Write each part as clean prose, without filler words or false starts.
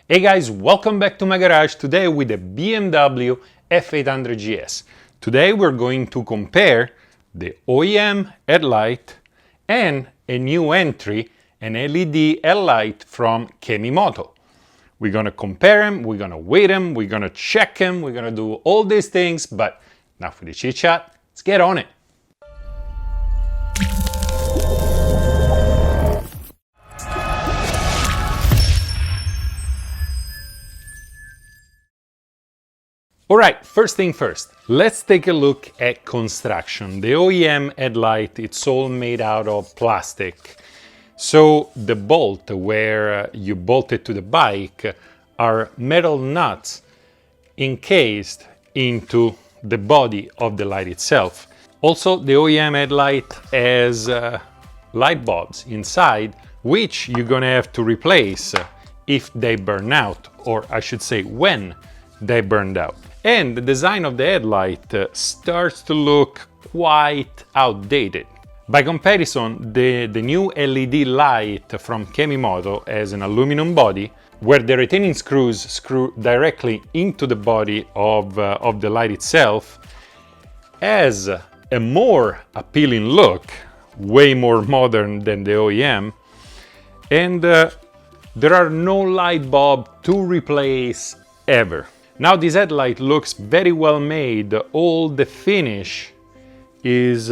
Hey guys, welcome back to my garage today with the BMW F800GS. Today we're going to compare the OEM headlight and a new entry, an LED headlight from Kemimoto. We're gonna compare them, we're gonna weight them, we're gonna check them, we're gonna do all these things, but now for the chit chat, let's get on it. Alright, first thing first, let's take a look at construction. The OEM headlight, it's all made out of plastic. So the bolt where you bolt it to the bike are metal nuts encased into the body of the light itself. Also, the OEM headlight has light bulbs inside, which you're gonna have to replace if they burn out, or I should say when they burned out. And the design of the headlight starts to look quite outdated. By comparison, the new LED light from Kemimoto has an aluminum body where the retaining screws screw directly into the body of the light itself, has a more appealing look, way more modern than the OEM, and there are no light bulb to replace ever. Now this headlight looks very well made, all the finish is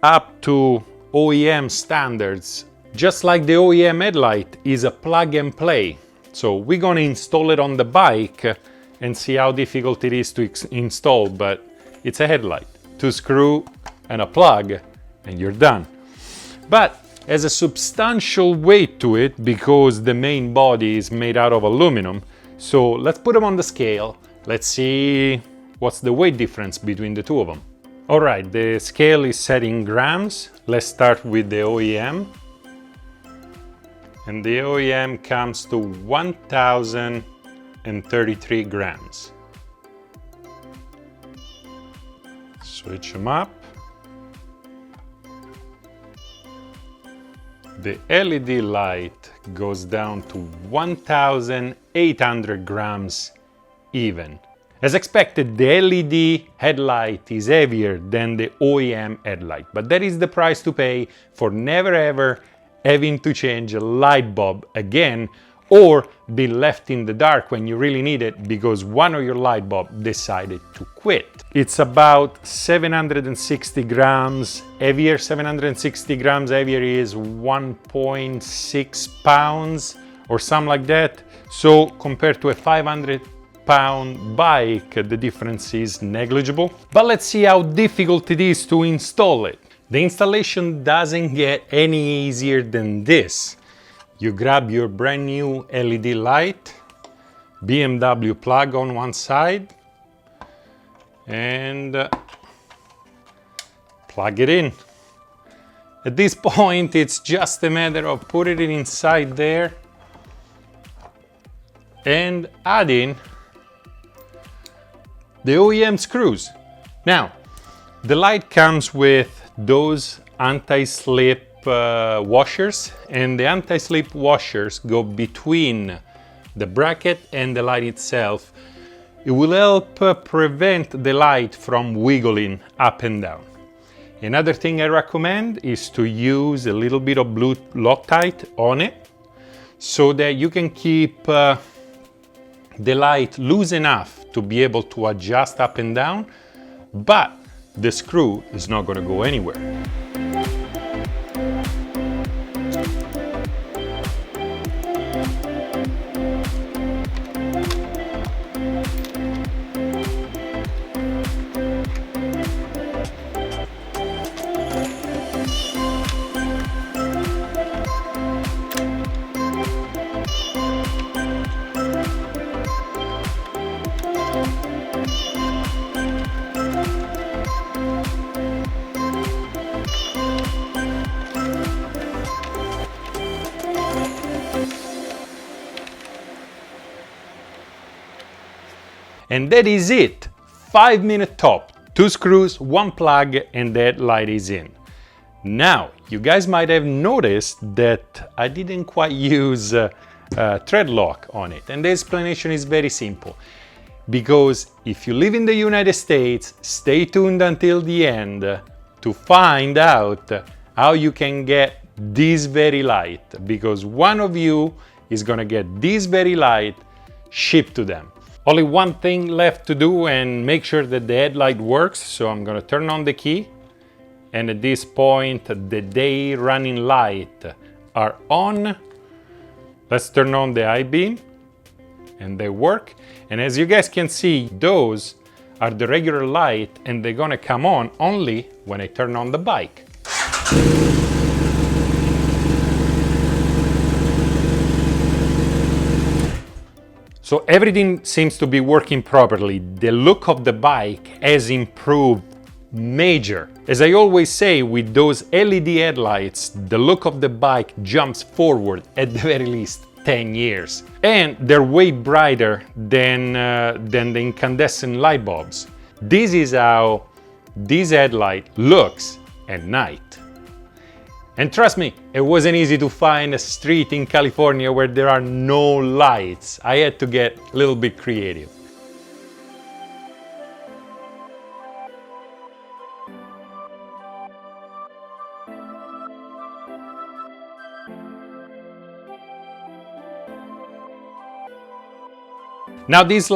up to OEM standards. Just like the OEM headlight is a plug and play. So we're gonna install it on the bike and see how difficult it is to install, but it's a headlight. 2 screws and a plug and you're done. But has a substantial weight to it because the main body is made out of aluminum. So let's put them on the scale. Let's see what's the weight difference between the two of them. All right, the scale is set in grams. Let's start with the OEM. And the OEM comes to 1,033 grams. Switch them up. The LED light goes down to 1,800 grams even. As expected, the LED headlight is heavier than the OEM headlight, but that is the price to pay for never ever having to change a light bulb again or be left in the dark when you really need it because one of your light bulbs decided to quit. It's about 760 grams heavier. 760 grams heavier is 1.6 pounds or something like that. So compared to a 500-pound bike, the difference is negligible. But let's see how difficult it is to install it. The installation doesn't get any easier than this. You grab your brand new LED light, BMW plug on one side, and plug it in. At this point, it's just a matter of putting it inside there and adding the OEM screws. Now, the light comes with those anti-slip washers, and the anti-slip washers go between the bracket and the light itself. It will help prevent the light from wiggling up and down. Another thing I recommend is to use a little bit of blue Loctite on it so that you can keep the light loose enough to be able to adjust up and down, but the screw is not going to go anywhere. And that is it. 5-minute top, 2 screws, 1 plug, and that light is in. Now, you guys might have noticed that I didn't quite use thread lock on it. And the explanation is very simple. Because if you live in the United States, stay tuned until the end to find out how you can get this very light, because one of you is gonna get this very light shipped to them. Only one thing left to do and make sure that the headlight works, so I'm gonna turn on the key, and at this point the day running light are on. Let's turn on the I-beam, and they work. And as you guys can see, those are the regular light, and they're gonna come on only when I turn on the bike. So everything seems to be working properly. The look of the bike has improved major. As I always say, with those LED headlights, the look of the bike jumps forward at the very least 10 years. And they're way brighter than the incandescent light bulbs. This is how this headlight looks at night. And trust me, it wasn't easy to find a street in California where there are no lights. I had to get a little bit creative. Now this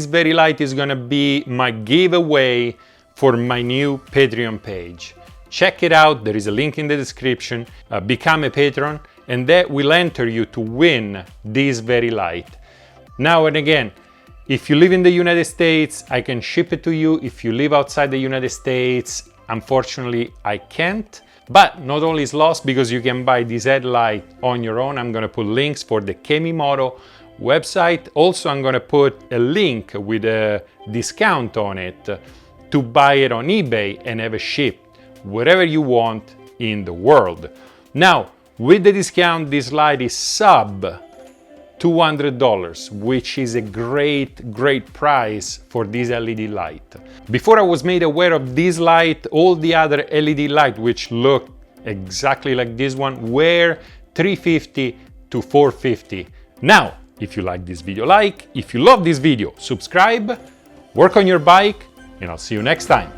very light is gonna be my giveaway for my new Patreon page. Check it out, there is a link in the description. Become a patron, and that will enter you to win this very light. Now and again, if you live in the United States, I can ship it to you. If you live outside the United States, unfortunately, I can't. But not all is lost, because you can buy this headlight on your own. I'm gonna put links for the Kemimoto website. Also, I'm gonna put a link with a discount on it to buy it on eBay and have it shipped wherever you want in the world. Now, with the discount, this light is sub $200, which is a great price for this LED light. Before I was made aware of this light, all the other LED light, which look exactly like this one, were $350 to $450. Now, if you like this video, if you love this video, subscribe, work on your bike, and I'll see you next time.